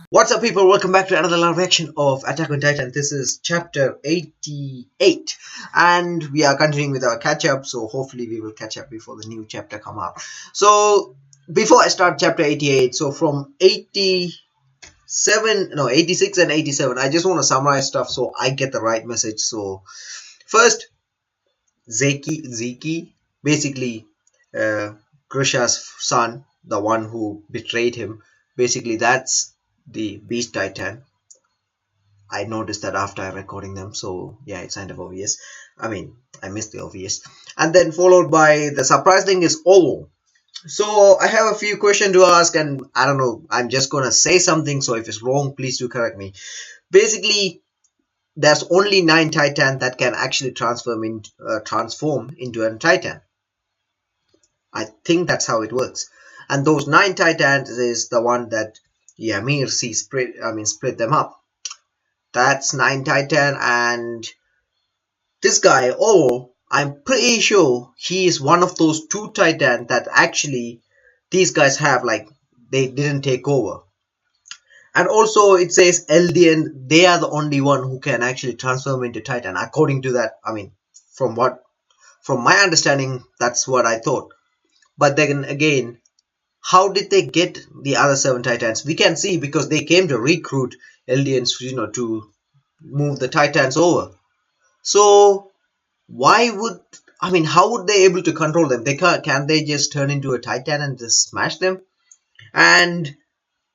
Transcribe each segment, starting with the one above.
What's up, people? Welcome back to another live reaction of Attack on Titan. This is chapter 88, and we are continuing with our catch up. So hopefully we will catch up before the new chapter come out. So before I start chapter 88, so from 86 and 87, I just want to summarize stuff so I get the right message. So first, Zeki, basically Grisha's son, the one who betrayed him. Basically, that's the Beast Titan. I noticed that after I recording them, so yeah, it's kind of obvious. I mean, I missed the obvious. And then followed by the surprise thing is Ovo. So I have a few questions to ask, and I don't know, I'm just gonna say something, so if it's wrong, please do correct me. Basically, there's only 9 Titans that can actually transform into a Titan. I think that's how it works. And those 9 Titans is the one that Ymir split them up. That's 9 Titan, and this guy, I'm pretty sure he is one of those 2 Titans that actually these guys have, like, they didn't take over. And also it says Eldian, they are the only one who can actually transform into Titan. According to that, from my understanding, that's what I thought. But then again, how did they get the other 7 Titans? We can see because they came to recruit Eldians, to move the Titans over. So how would they able to control them? Can they just turn into a Titan and just smash them? And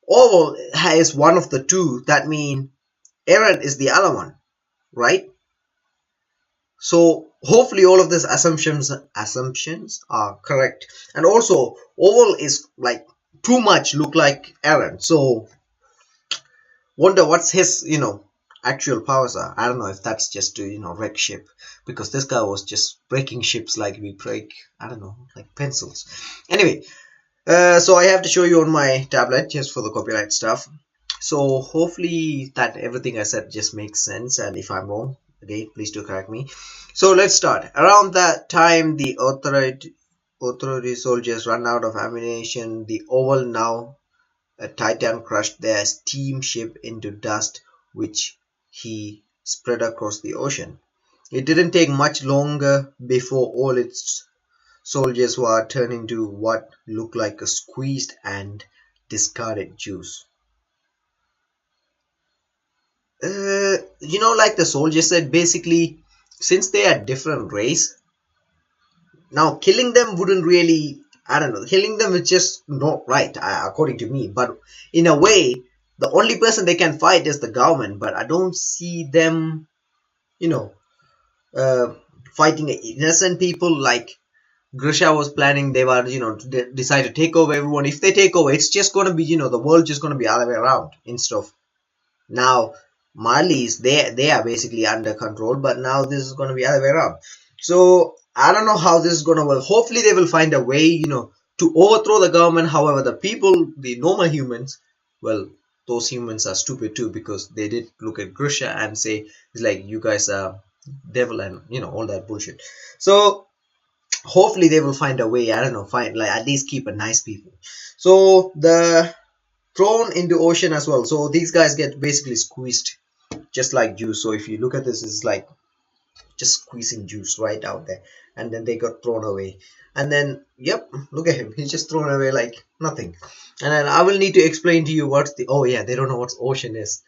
Orwell is one of the 2. That means Eren is the other one, right? So hopefully all of these assumptions are correct. And also Orwell is like too much look like Eren. So wonder what's his actual powers are. I don't know if that's just to wreck ship, because this guy was just breaking ships like we break, I don't know, like pencils. Anyway, so I have to show you on my tablet just for the copyright stuff. So hopefully that everything I said just makes sense, and if I'm wrong, again, please do correct me. So let's start. Around that time, the authority soldiers run out of ammunition. The Oval, now a Titan, crushed their steamship into dust, which he spread across the ocean. It didn't take much longer before all its soldiers were turned into what looked like a squeezed and discarded juice. Like the soldier said, basically, since they are different race, now killing them wouldn't really, I don't know, killing them is just not right, according to me. But in a way, the only person they can fight is the government. But I don't see them, fighting innocent people like Grisha was planning. They were, decide to take over everyone. If they take over, it's just going to be, the world just going to be other way around instead of now. Marlies, they are basically under control, but now this is going to be other way around. So I don't know how this is going to work. Hopefully they will find a way, to overthrow the government. However, the people, the normal humans, well, those humans are stupid too, because they did look at Grisha and say, it's like, you guys are devil and all that bullshit. So hopefully they will find a way, I don't know, find, like, at least keep a nice people. So the thrown into ocean as well. So these guys get basically squeezed just like juice. So if you look at this, it's like just squeezing juice right out there, and then they got thrown away. And then, yep, look at him, he's just thrown away like nothing. And then I will need to explain to you what's the, oh yeah, they don't know what ocean is.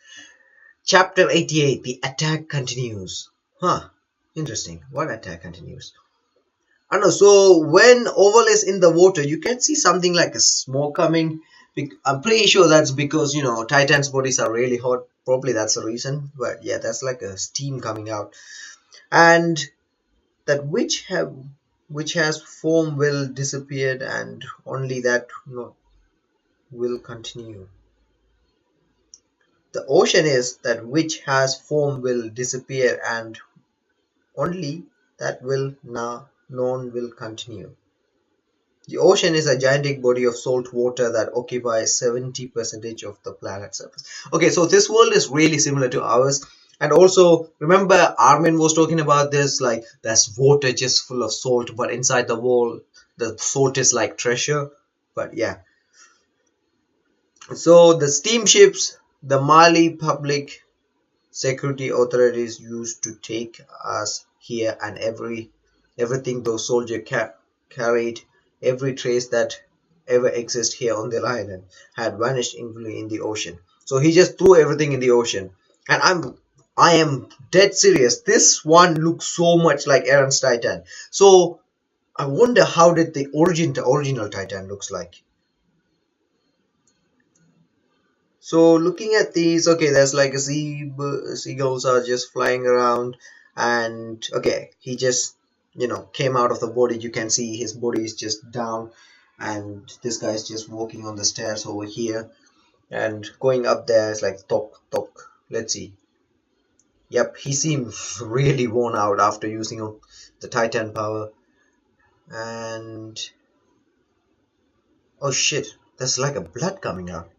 Chapter 88, the attack continues. Interesting. What attack continues? I don't know. So when Oval is in the water, you can see something like a smoke coming. I'm pretty sure that's because Titan's bodies are really hot. Probably that's the reason. But yeah, that's like a steam coming out. And that which has form will disappear, and only that will continue. The ocean is that which has form will disappear, and only that will known will continue. The ocean is a gigantic body of salt water that occupies 70% of the planet's surface. Okay, so this world is really similar to ours. And also, remember Armin was talking about this, like, there's water just full of salt, but inside the wall, the salt is like treasure. But yeah. So the steamships The Mali public security authorities used to take us here, and everything those soldiers carried, every trace that ever exists here on the island, had vanished including in the ocean. So he just threw everything in the ocean. And I am dead serious. This one looks so much like Eren's Titan. So I wonder how did the original Titan looks like. So looking at these, okay, there's like a seagulls are just flying around, and okay, he just came out of the body. You can see his body is just down, and this guy is just walking on the stairs over here, and going up there is like tok tok. Let's see. Yep, he seems really worn out after using the Titan power, and oh shit, there's like a blood coming out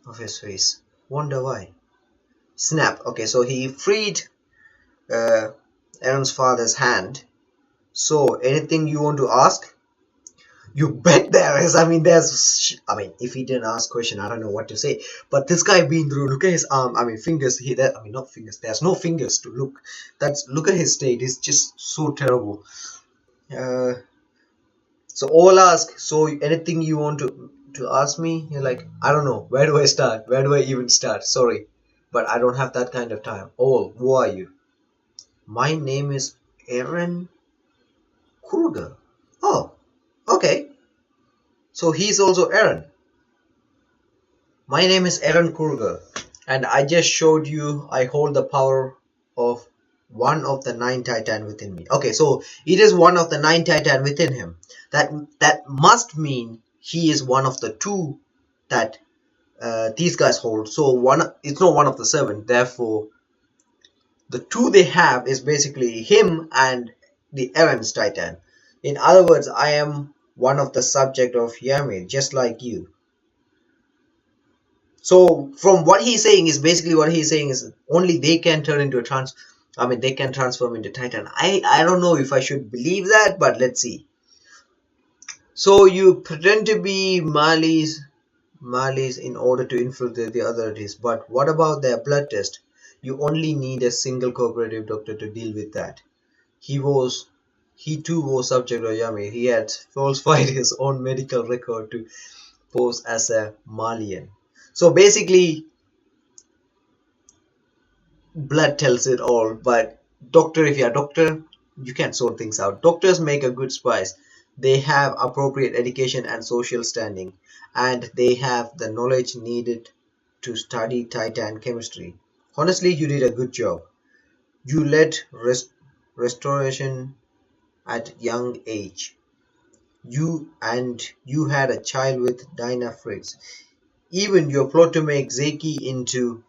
of his face. Wonder why. Snap. Okay, so he freed uh, Eren's father's hand. So, anything you want to ask? You bet there is. I mean, if he didn't ask question, I don't know what to say. But this guy been through. Look at his arm. I mean, fingers. Not fingers. There's no fingers to look. Look at his state. It's just so terrible. Uh, so all ask. So anything you want to ask me? You're like, I don't know. Where do I start? Where do I even start? Sorry, but I don't have that kind of time. Oh, who are you? My name is Eren Kruger. Oh, okay. So he's also Eren. My name is Eren Kruger, and I just showed you I hold the power of one of the 9 Titan within me. Okay, so it is one of the 9 Titan within him. That must mean he is one of the 2 that these guys hold. So it's not one of the 7. Therefore, the 2 they have is basically him and the Eren's Titan. In other words, I am one of the subject of Ymir, just like you. So from what he's saying is only they can turn into they can transform into Titan. I don't know if I should believe that, but let's see. So you pretend to be Marley's in order to infiltrate the authorities, but what about their blood test? You only need a single cooperative doctor to deal with that. He too was subject of Ymir. He had falsified his own medical record to pose as a Marlyean. So basically, blood tells it all. But if you're a doctor, you can sort things out. Doctors make a good spies. They have appropriate education and social standing, and they have the knowledge needed to study Titan chemistry. Honestly, you did a good job. You led restoration at young age. You had a child with Dinah Fritz. Even your plot to make Zeki into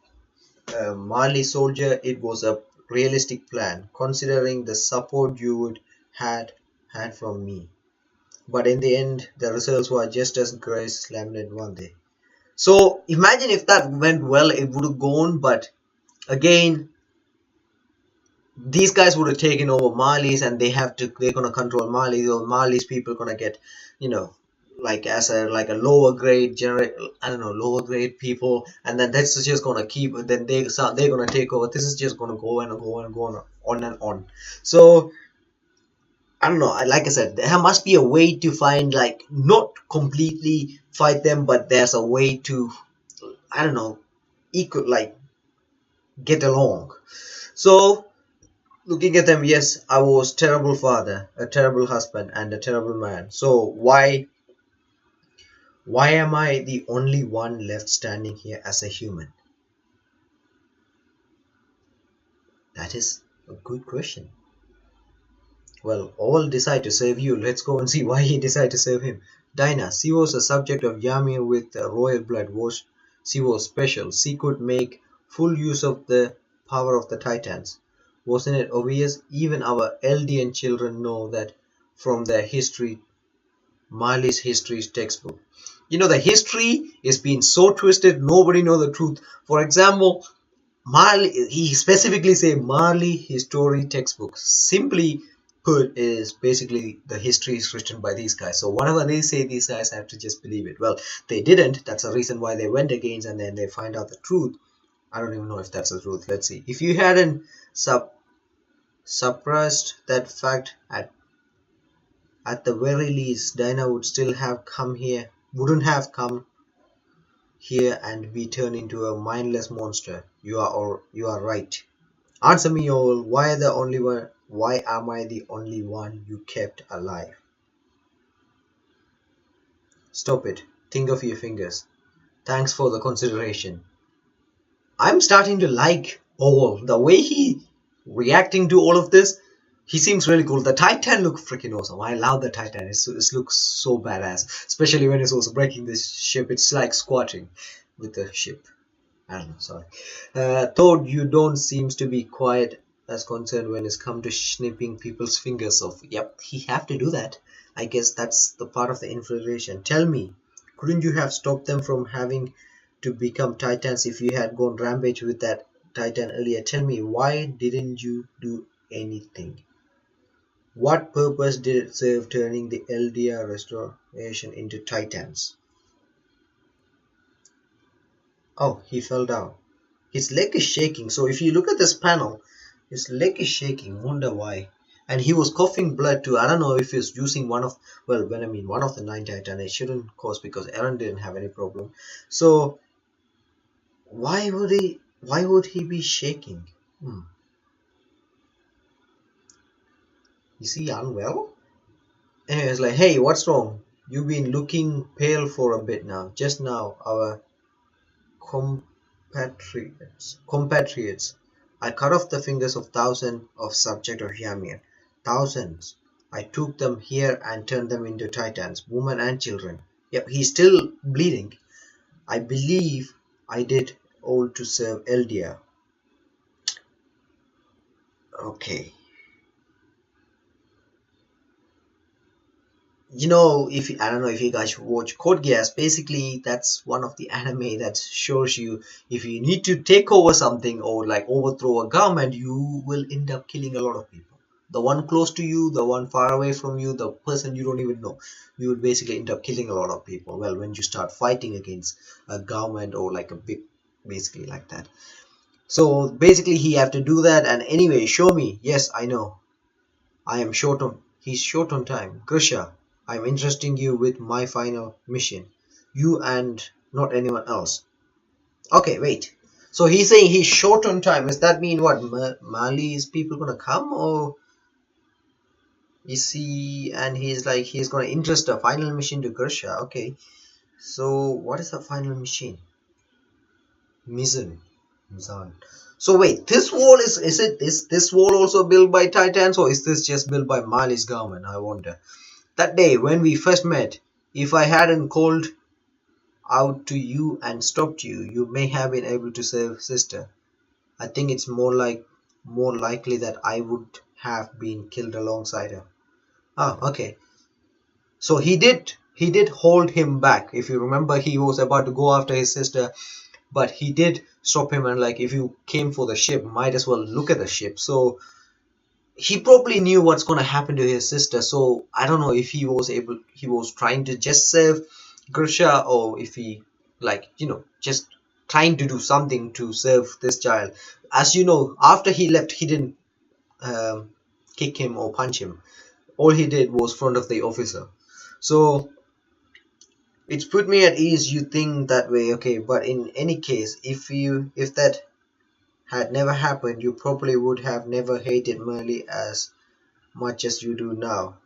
a Marley soldier, it was a realistic plan, considering the support you would had from me. But in the end, the results were just as Grace lamented one day. So imagine if that went well, it would have gone. But again, these guys would have taken over Marley's, and they're gonna control Marley's, or Marley's people gonna get, as a lower grade lower grade people, and then that's just gonna keep. Then they're gonna take over. This is just gonna go and go and go on and on. So I don't know. Like I said, there must be a way to find, not completely fight them, but there's a way to, I don't know, get along. So looking at them, yes, I was terrible father, a terrible husband, and a terrible man. So why am I the only one left standing here as a human? That is a good question. Well, all decide to save you. Let's go and see why he decided to save him. Dinah, she was a subject of Ymir with royal blood. She was special. She could make full use of the power of the Titans. Wasn't it obvious? Even our Eldian children know that from their history, Marley's history textbook. The history is being so twisted, nobody knows the truth. For example, Marley, he specifically say Marley history textbook. Simply put is basically the history is written by these guys. So whatever they say, these guys have to just believe it. Well, they didn't. That's the reason why they went against, and then they find out the truth. I don't even know if that's the truth. Let's see. If you hadn't suppressed that fact, at the very least, Dinah would still have come here. Wouldn't have come here and be turned into a mindless monster. You are right. Answer me all. Why am I the only one you kept alive? Stop it. Think of your fingers. Thanks for the consideration. I'm starting to like all the way he reacting to all of this. He seems really cool. The Titan looks freaking awesome. I love the Titan. It looks so badass, especially when it's also breaking this ship. It's like squatting with the ship. I don't know, sorry. Toad, you don't seem to be quite as concerned when it's come to snipping people's fingers off. Yep, he have to do that. I guess that's the part of the infiltration. Tell me, couldn't you have stopped them from having to become Titans if you had gone rampage with that Titan earlier? Tell me, why didn't you do anything? What purpose did it serve turning the LDR restoration into Titans? Oh, he fell down. His leg is shaking. So if you look at this panel, his leg is shaking. Wonder why. And he was coughing blood too. I don't know if he's using one of the 9 Titan. It shouldn't cause, because Eren didn't have any problem. So why would he be shaking? Is he unwell? Anyway, it's like, hey, what's wrong? You've been looking pale for a bit now. Just now, our compatriots. I cut off the fingers of thousands of subjects of Ymir. Thousands. I took them here and turned them into Titans, women and children. Yep, he's still bleeding. I believe I did all to serve Eldia. Okay. You know, I don't know if you guys watch Code Geass, basically that's one of the anime that shows you if you need to take over something or like overthrow a government, you will end up killing a lot of people. The one close to you, the one far away from you, the person you don't even know, you will basically end up killing a lot of people. Well, when you start fighting against a government or like a big, basically like that. So basically he have to do that. And anyway, show me. Yes, I know. I am short on. He's short on time. Grisha, I'm entrusting you with my final mission. You and not anyone else. Okay, wait. So he's saying he's short on time. Does that mean what? Mali's people gonna come, or is he? And he's like he's gonna entrust a final mission to Grisha. Okay. So what is the final mission? Mizan. So wait, this wall is it this wall also built by Titans, or is this just built by Mali's government? I wonder. That day when we first met, if I hadn't called out to you and stopped you, you may have been able to save sister. I think it's more likely that I would have been killed alongside her. Ah, okay. So he did hold him back. If you remember, he was about to go after his sister, but he did stop him and like, if you came for the ship, might as well look at the ship. So he probably knew what's going to happen to his sister. So I don't know if he was trying to just save Grisha, or if he just trying to do something to save this child. As you know, after he left, he didn't kick him or punch him. All he did was front of the officer. So it's put me at ease you think that way. Okay, but in any case, if that had never happened, you probably would have never hated Marley as much as you do now.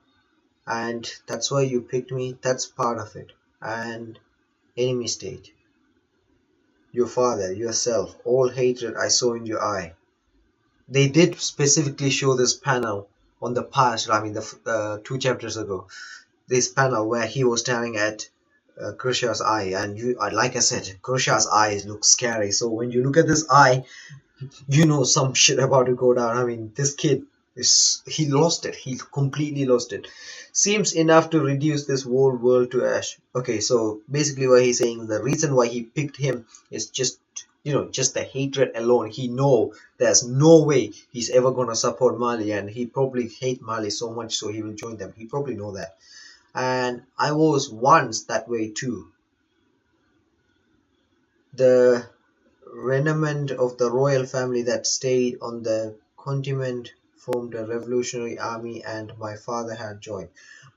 And that's why you picked me. That's part of it. And enemy state. Your father, yourself, all hatred I saw in your eye. They did specifically show this panel on the past, the 2 chapters ago. This panel where he was staring at Grisha's eye. And like I said, Grisha's eyes look scary. So when you look at this eye, you know some shit about to go down. I mean, this kid he lost it. He completely lost it. Seems enough to reduce this whole world to ash. Okay, so basically what he's saying, the reason why he picked him is just just the hatred alone, he know there's no way he's ever gonna support Mali, and he probably hate Mali so much so he will join them. He probably know that. And I was once that way too. The remnant of the royal family that stayed on the continent formed a revolutionary army, and my father had joined.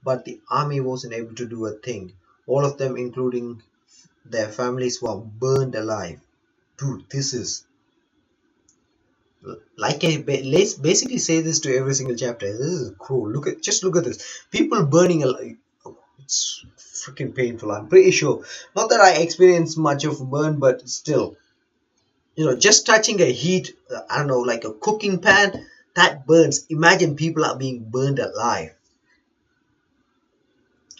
But the army wasn't able to do a thing. All of them, including their families, were burned alive. Dude, this is like I basically say this to every single chapter. This is cruel. Look at this. People burning alive. Oh, it's freaking painful. I'm pretty sure. Not that I experienced much of burn, but still, just touching a heat. I don't know, like a cooking pan that burns. Imagine people are being burned alive.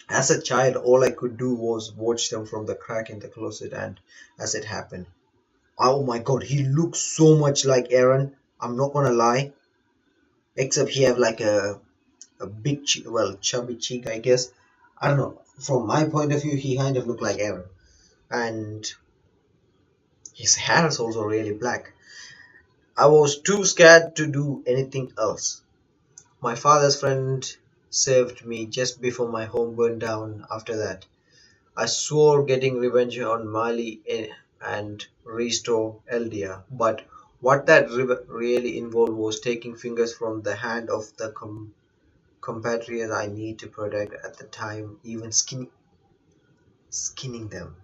As a child, all I could do was watch them from the crack in the closet, and as it happened, oh my god, he looks so much like Eren. I'm not gonna lie, except he have like a big chubby cheek, I guess. I don't know. From my point of view, he kind of looked like Eren, and his hair is also really black. I was too scared to do anything else. My father's friend saved me just before my home burned down. After that, I swore getting revenge on Mali and restore Eldia, but what that really involved was taking fingers from the hand of the compatriots I need to protect at the time, even skinning them.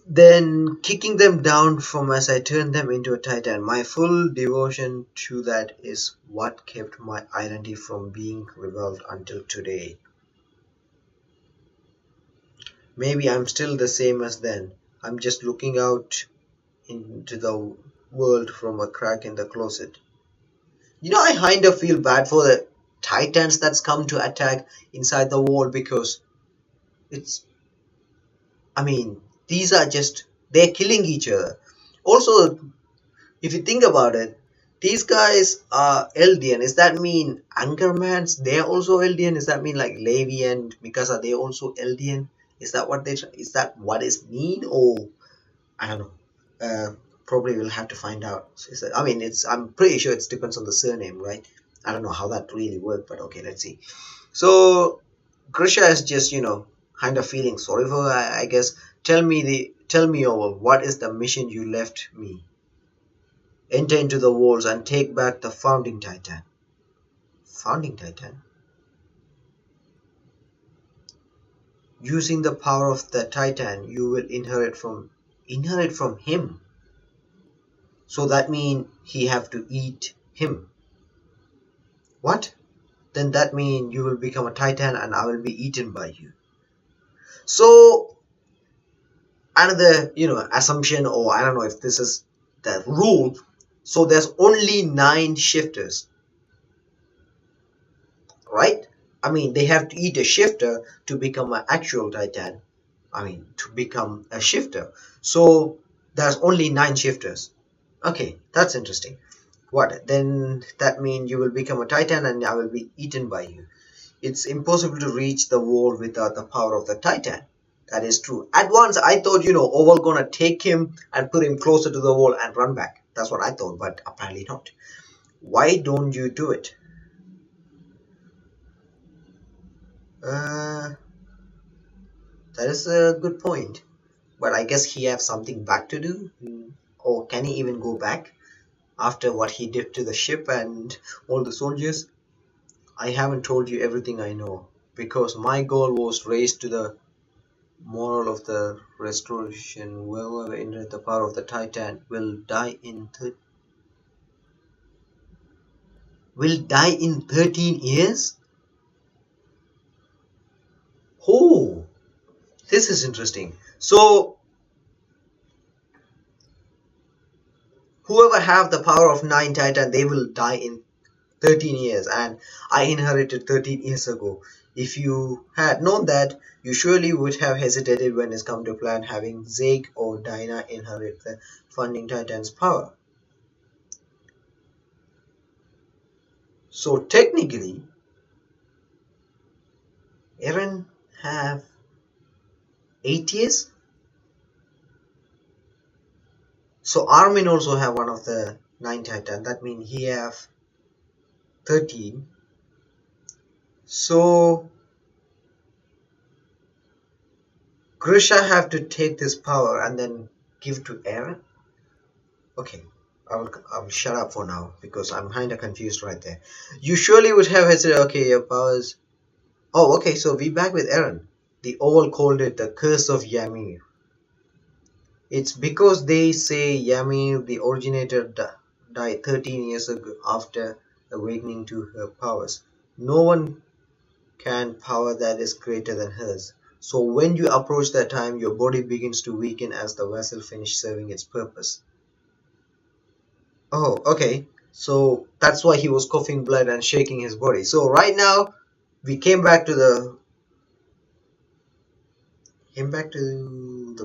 Then kicking them down from as I turned them into a titan. My full devotion to that is what kept my identity from being revealed until today. Maybe I'm still the same as then. I'm just looking out into the world from a crack in the closet. I kind of feel bad for the titans that's come to attack inside the wall, because it's, I mean, these are just, they're killing each other. Also, if you think about it, these guys are Eldian. Does that mean Anchormans? They're also Eldian. Does that mean like Levi and Mikasa? They also Eldian? Is that what it mean? Or I don't know. Probably we'll have to find out. I mean, I'm pretty sure it depends on the surname, right? I don't know how that really worked, but okay, let's see. So Grisha is just kind of feeling sorry for her, I guess. Tell me over, what is the mission you left me? Enter into the walls and take back the founding titan. Founding titan? Using the power of the titan, you will inherit from him. So that means he have to eat him. What? Then that means you will become a titan and I will be eaten by you. So another, assumption, or I don't know if this is the rule. So there's only 9 shifters, right? I mean, they have to eat a shifter to become an actual titan. I mean, to become a shifter. So there's only 9 shifters. Okay, that's interesting. What? Then that means you will become a titan and I will be eaten by you. It's impossible to reach the wall without the power of the titan. That is true. At once I thought, Oval gonna take him and put him closer to the wall and run back. That's what I thought, but apparently not. Why don't you do it? That is a good point. But I guess he has something back to do. Or can he even go back after what he did to the ship and all the soldiers? I haven't told you everything I know, because my goal was raised to the moral of the restoration. Whoever entered the power of the titan will die in 13 years. Oh, this is interesting. So whoever have the power of 9 titan, they will die in 13 years, and I inherited 13 years ago. If you had known that, you surely would have hesitated when it's come to plan having Zeke or Dinah inherit the funding titan's power. So technically, Eren have 8 years? So Armin also have one of the 9 Titan. That means he have 13. So Grisha have to take this power and then give to Eren. Okay, I will shut up for now because I'm kind of confused right there. You surely would have hesitated. Okay, your powers. Oh, okay. So we back with Eren. The owl called it the curse of Ymir. It's because they say Ymir, the originator, died 13 years ago after awakening to her powers. No one can power that is greater than hers. So when you approach that time, your body begins to weaken as the vessel finishes serving its purpose. Oh, okay. So that's why he was coughing blood and shaking his body. So right now we came back to the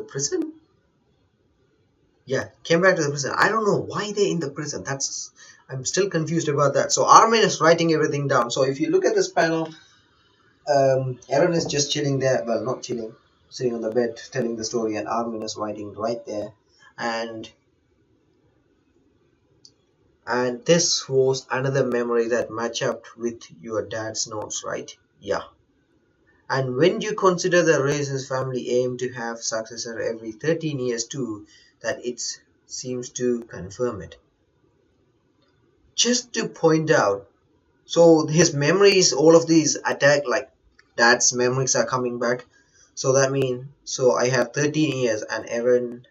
prison. Yeah, came back to the prison. I don't know why they're in the prison. I'm still confused about that. So Armin is writing everything down. So if you look at this panel, Eren is just chilling there. Well, not chilling, sitting on the bed telling the story, and Armin is writing right there. And and this was another memory that matched up with your dad's notes, right? Yeah. And when you consider the reasons family aim to have successor every 13 years too, that it seems to confirm it. Just to point out, so his memories, all of these attack, like dad's memories are coming back. So that means, so I have 13 years and Eren,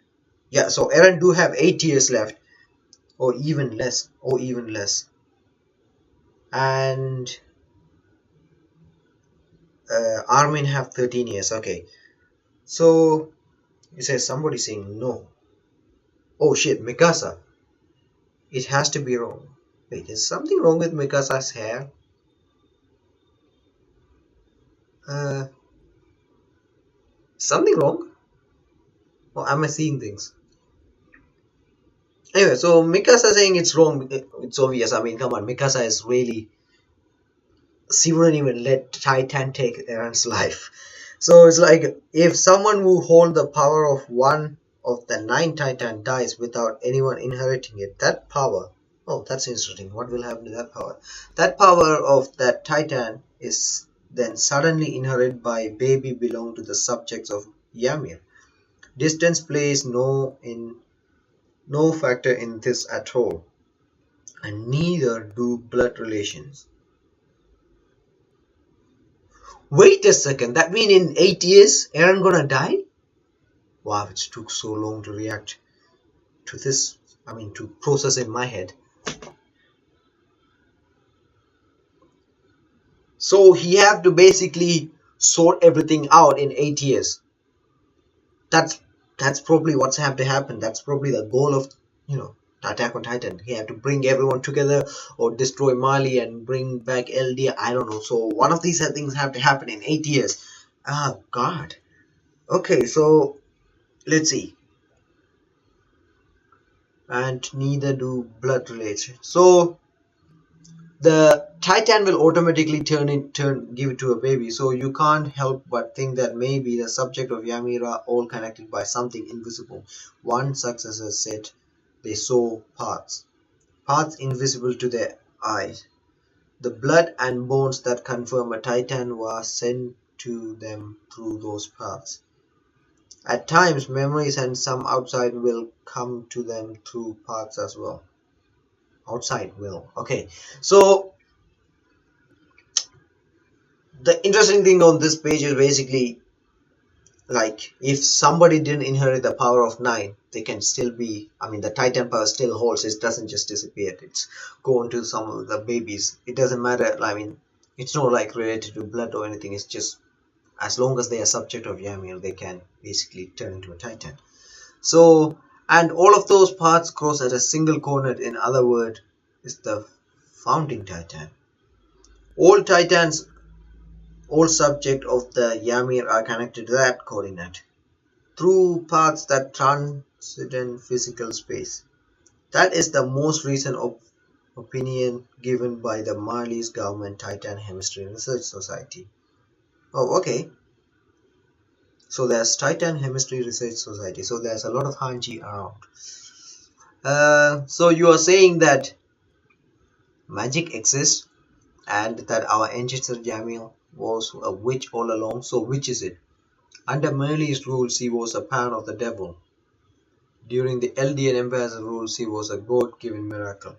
yeah, so Eren do have 8 years left, or even less. And Armin have 13 years, okay. So, it says somebody saying no. Oh shit, Mikasa. It has to be wrong. Wait, is something wrong with Mikasa's hair? Uh, something wrong? Or am I seeing things? Anyway, so Mikasa saying it's wrong, it's obvious. I mean, come on, Mikasa is really. She wouldn't even let Titan take Eren's life. So it's like if someone who hold the power of one of the 9 Titan dies without anyone inheriting it, that power. Oh, that's interesting. What will happen to that power? That power of that Titan is then suddenly inherited by baby belong to the subjects of Ymir. Distance plays no factor in this at all, and neither do blood relations. Wait a second, that mean in 8 years Eren gonna die? Wow, it took so long to react to this. I mean, to process in my head. So he have to basically sort everything out in 8 years. That's that's probably what's have to happen. That's probably the goal of Attack on Titan. He have to bring everyone together or destroy Marley and bring back LD. I don't know. So one of these things have to happen in 8 years. Oh God. Okay, so let's see. And neither do blood relations. So the Titan will automatically give it to a baby. So you can't help but think that maybe the subject of Ymir are all connected by something invisible. One successor said they saw paths invisible to their eyes. The blood and bones that confirm a Titan were sent to them through those paths. At times, memories and some outside will come to them through paths as well. Outside will. Okay, so the interesting thing on this page is basically like if somebody didn't inherit the power of 9, they can still be. I mean, the Titan power still holds. It doesn't just disappear. It's going to some of the babies. It doesn't matter. I mean, it's not like related to blood or anything. It's just as long as they are subject of Ymir, they can basically turn into a Titan. So, and all of those paths cross at a single coordinate. In other words, is the founding Titan. All Titans, all subject of the Ymir are connected to that coordinate through paths that transcend physical space. That is the most recent opinion given by the Marley's Government Titan Chemistry Research Society. Oh, okay. So there's Titan Chemistry Research Society. So there's a lot of Hanji around. So you are saying that magic exists and that our ancestor Jamil was a witch all along. So which is it? Under Merlin's rules, he was a pawn of the devil. During the Eldian Empire's rules, he was a god-given miracle.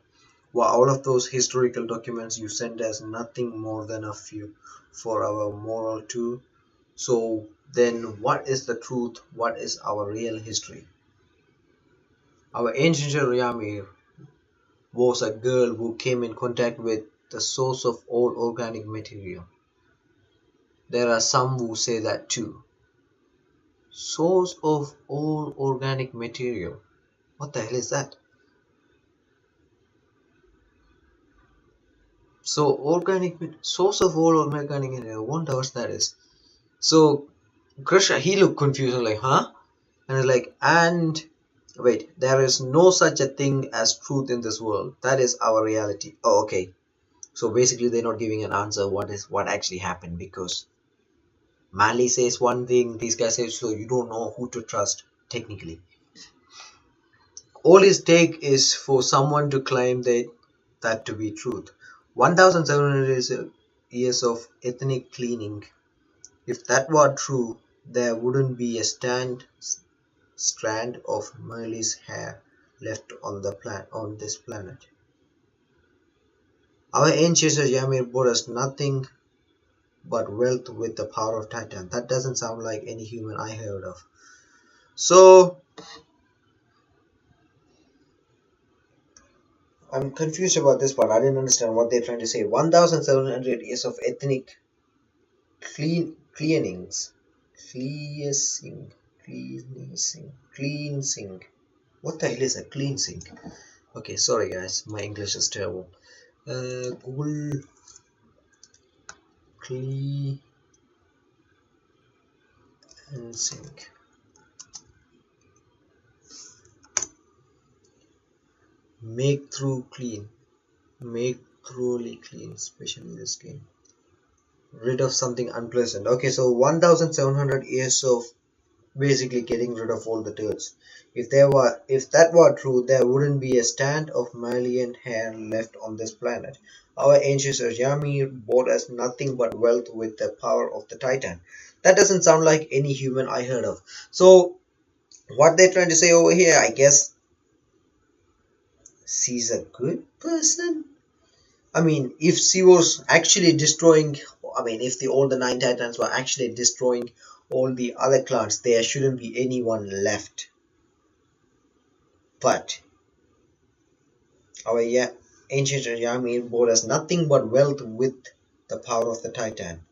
Were all of those historical documents you sent us nothing more than a few for our moral too? So then what is the truth? What is our real history? Our ancient Ymir was a girl who came in contact with the source of all organic material. There are some who say that too. Source of all organic material. What the hell is that? So organic source of all organic material. Wonder what that is. So Krishna, he looked confused, like, huh? And he's like, and wait, there is no such a thing as truth in this world. That is our reality. Oh, okay. So basically, they're not giving an answer. What actually happened? Because Manly says one thing, these guys say so. You don't know who to trust technically. All it takes is for someone to claim that to be truth. 1,700 years of ethnic cleaning. If that were true, there wouldn't be a strand of Merle's hair left on this planet. Our ancestor Ymir brought us nothing but wealth with the power of Titan. That doesn't sound like any human I heard of. So I'm confused about this part. I didn't understand what they're trying to say. 1,700 years of ethnic cleanings, cleansing. What the hell is a cleansing? Okay, sorry guys, my English is terrible. Google cleansing. Make thoroughly clean, especially this game. Rid of something unpleasant. Okay, so 1,700 years of basically getting rid of all the dirts. If that were true, there wouldn't be a strand of Marlyean hair left on this planet. Our ancestor Ymir brought us nothing but wealth with the power of the Titan. That doesn't sound like any human I heard of. So what they're trying to say over here, I guess she's a good person. I mean, if she was actually destroying, I mean, if all the nine titans were actually destroying all the other clans, there shouldn't be anyone left. But our ancient Ymir brought us nothing but wealth with the power of the Titan.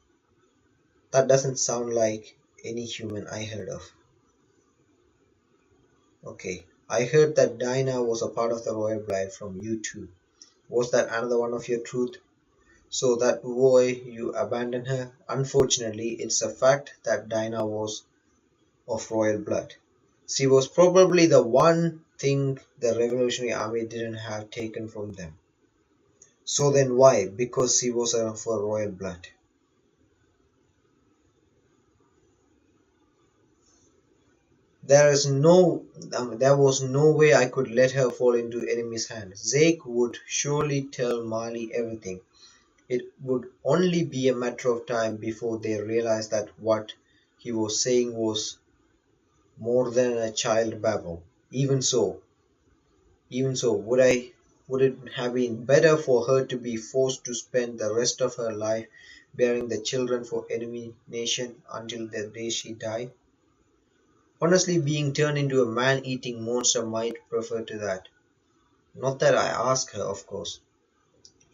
That doesn't sound like any human I heard of. Okay, I heard that Dinah was a part of the royal blood from you too. Was that another one of your truth? So that why you abandoned her? Unfortunately, it's a fact that Dinah was of royal blood. She was probably the one thing the Revolutionary Army didn't have taken from them. So then why? Because she was of a royal blood. There was no way I could let her fall into enemy's hands. Zeke would surely tell Marley everything. It would only be a matter of time before they realized that what he was saying was more than a child babble. Even so, would it have been better for her to be forced to spend the rest of her life bearing the children for enemy nation until the day she died? Honestly, being turned into a man-eating monster might prefer to that. Not that I ask her, of course.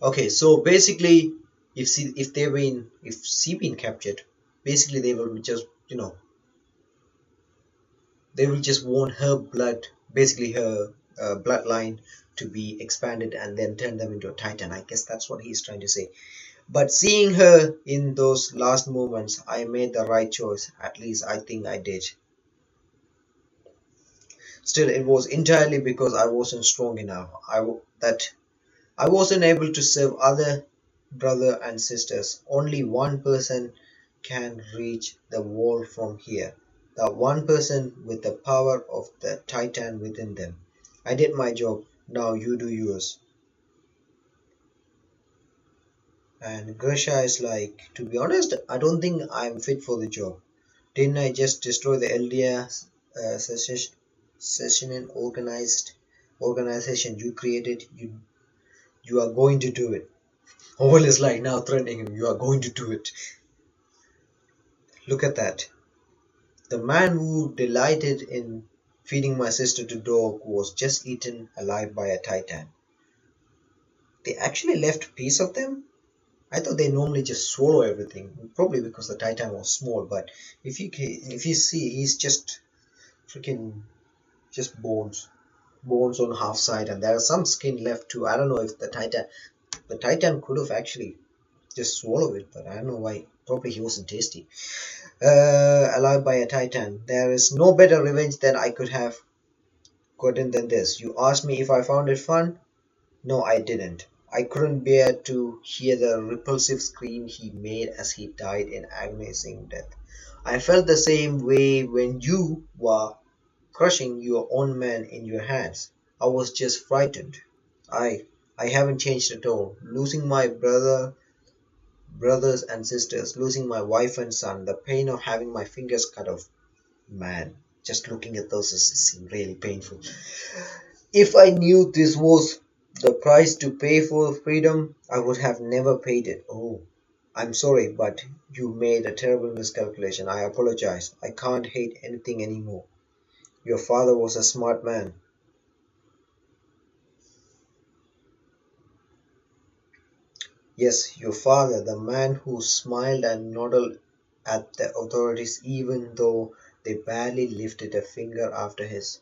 Okay, so basically, if she been captured, basically they will just they will just want her blood, basically her bloodline, to be expanded and then turn them into a titan. I guess that's what he's trying to say. But seeing her in those last moments, I made the right choice. At least I think I did. Still, it was entirely because I wasn't strong enough. That I wasn't able to save other brother and sisters. Only one person can reach the wall from here. The one person with the power of the Titan within them. I did my job. Now you do yours. And Gersha is like, to be honest, I don't think I'm fit for the job. Didn't I just destroy the LDR session and organization you created? You are going to do it. Owl is like now threatening him. You are going to do it. Look at that. The man who delighted in feeding my sister to dog was just eaten alive by a titan. They actually left a piece of them? I thought they normally just swallow everything. Probably because the titan was small, but if you see, he's just freaking just bones on half side, and there is some skin left too. I don't know if the titan could have actually just swallowed it, but I don't know why. Probably he wasn't tasty. Alive by a titan. There is no better revenge that I could have gotten than this. You asked me if I found it fun? No, I didn't. I couldn't bear to hear the repulsive scream he made as he died in agonizing death. I felt the same way when you were crushing your own man in your hands. I was just frightened. I I haven't changed at all. Losing my brothers and sisters, losing my wife and son, the pain of having my fingers cut off. Man, just looking at those seemed really painful. If I knew this was the price to pay for freedom, I would have never paid it. Oh, I'm sorry, but you made a terrible miscalculation. I apologize. I can't hate anything anymore. Your father was a smart man. Yes, your father, the man who smiled and nodded at the authorities even though they barely lifted a finger after his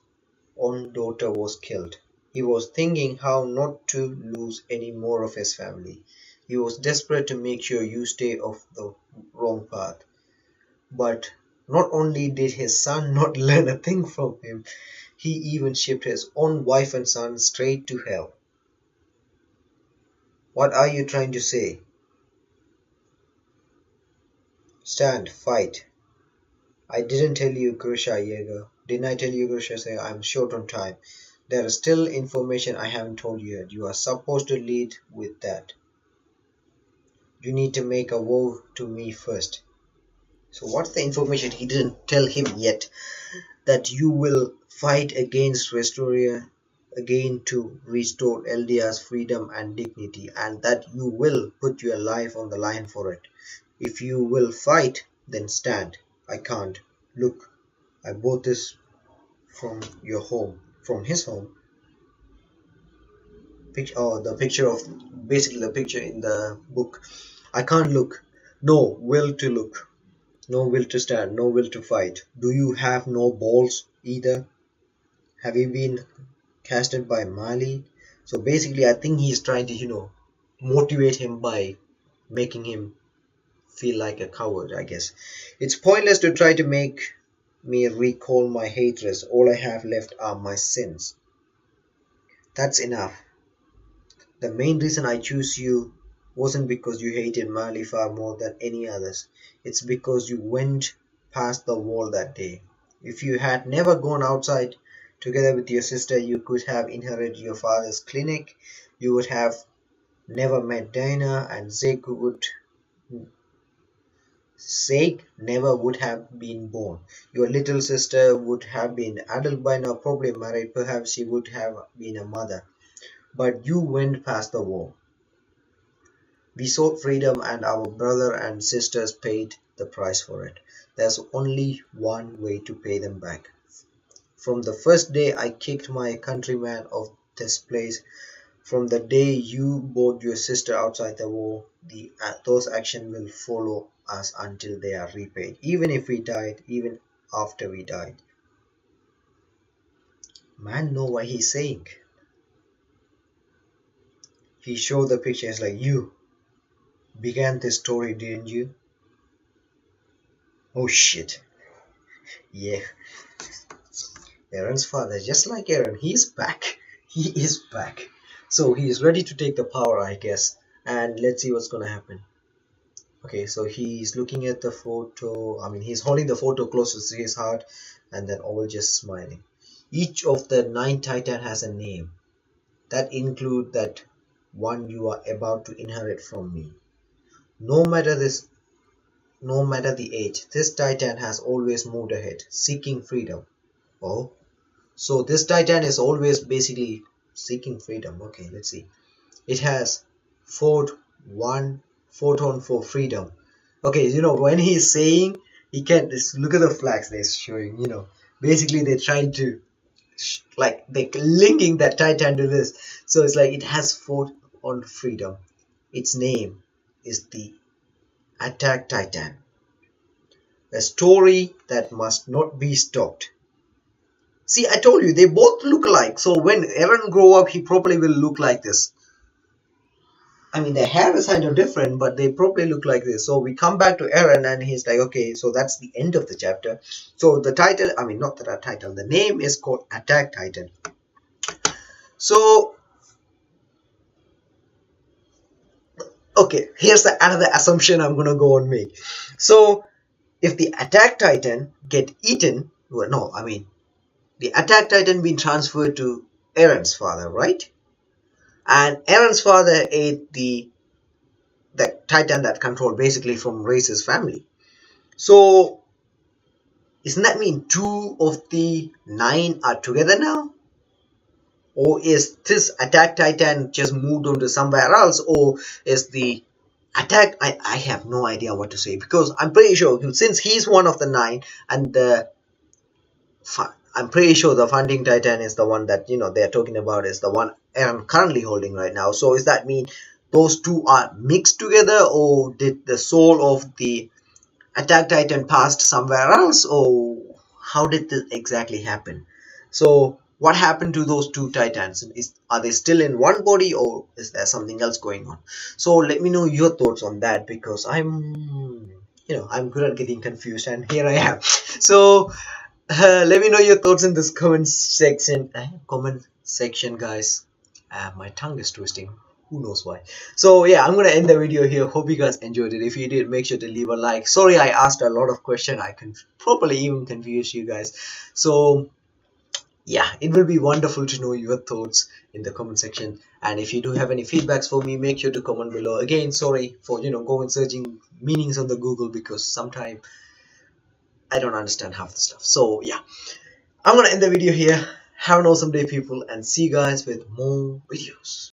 own daughter was killed. He was thinking how not to lose any more of his family. He was desperate to make sure you stay off the wrong path. But not only did his son not learn a thing from him, he even shipped his own wife and son straight to hell. What are you trying to say? Stand, fight. I didn't tell you, Grisha Yeager. Didn't I tell you, Grisha? Say I'm short on time. There is still information I haven't told you yet. You are supposed to lead with that. You need to make a vow to me first. So what's the information he didn't tell him yet? That you will fight against Restoria again to restore Eldia's freedom and dignity, and that you will put your life on the line for it. If you will fight, then stand. I can't. Look, I bought this from your home, from his home. Picture, oh, the picture of basically the picture in the book. I can't look. No will to look. No will to stand. No will to fight. Do you have no balls either? Have you been casted by Mali? So basically, I think he's trying to, motivate him by making him feel like a coward, I guess. It's pointless to try to make me recall my hatreds. All I have left are my sins. That's enough. The main reason I choose you wasn't because you hated Mali far more than any others. It's because you went past the wall that day. If you had never gone outside together with your sister, you could have inherited your father's clinic. You would have never met Dinah, and Zeke never would have been born. Your little sister would have been adult by now, probably married. Perhaps she would have been a mother. But you went past the wall. We sought freedom, and our brother and sisters paid the price for it. There's only one way to pay them back. From the first day I kicked my countrymen off this place, from the day you bought your sister outside the war, those actions will follow us until they are repaid. Even if we died, even after we died. Man, know what he's saying. He showed the picture. It's like, you began this story, didn't you? Oh shit. Yeah. Eren's father, just like Eren, he's back. He is back. So he is ready to take the power, I guess. And let's see what's gonna happen. Okay, so he's looking at the photo. I mean, he's holding the photo close to his heart, and then all just smiling. Each of the 9 Titan has a name. That include that one you are about to inherit from me. No matter this, no matter the age, this Titan has always moved ahead, seeking freedom. Oh, so this Titan is always basically seeking freedom. Okay, let's see. It has fought one photon for freedom. Okay, when he's saying he can't just look at the flags they're showing, basically they're trying to like they linking that Titan to this. So it's like it has fought on freedom. Its name is the Attack Titan. A story that must not be stopped. See, I told you they both look alike. So when Eren grow up, he probably will look like this. I mean, their hair is kind of different, but they probably look like this. So we come back to Eren, and he's like, okay, so that's the end of the chapter. So the title, I mean, not the title, the name is called Attack Titan. So, okay, here's another assumption I'm gonna go and make. So, if the Attack Titan get eaten, well, no, I mean, the Attack Titan been transferred to Eren's father, right? And Eren's father ate the Titan that controlled basically from Race's family. So, isn't that mean 2 of the 9 are together now? Or is this Attack Titan just moved on to somewhere else? Or is the attack... I have no idea what to say, because I'm pretty sure since he's one of the 9 and I'm pretty sure the Founding Titan is the one that they're talking about, is the one Eren currently holding right now. So does that mean those two are mixed together, or did the soul of the Attack Titan passed somewhere else, or how did this exactly happen? So what happened to those 2 Titans? Are they still in one body, or is there something else going on? So let me know your thoughts on that, because I'm good at getting confused, and here I am. So let me know your thoughts in this comment section, guys. My tongue is twisting. Who knows why? So yeah, I'm gonna end the video here. Hope you guys enjoyed it. If you did, make sure to leave a like. Sorry I asked a lot of questions. I can probably even confuse you guys. So yeah, it will be wonderful to know your thoughts in the comment section. And if you do have any feedbacks for me, make sure to comment below. Again, sorry for going searching meanings on the Google, because sometimes I don't understand half the stuff. So yeah, I'm gonna end the video here. Have an awesome day, people, and see you guys with more videos.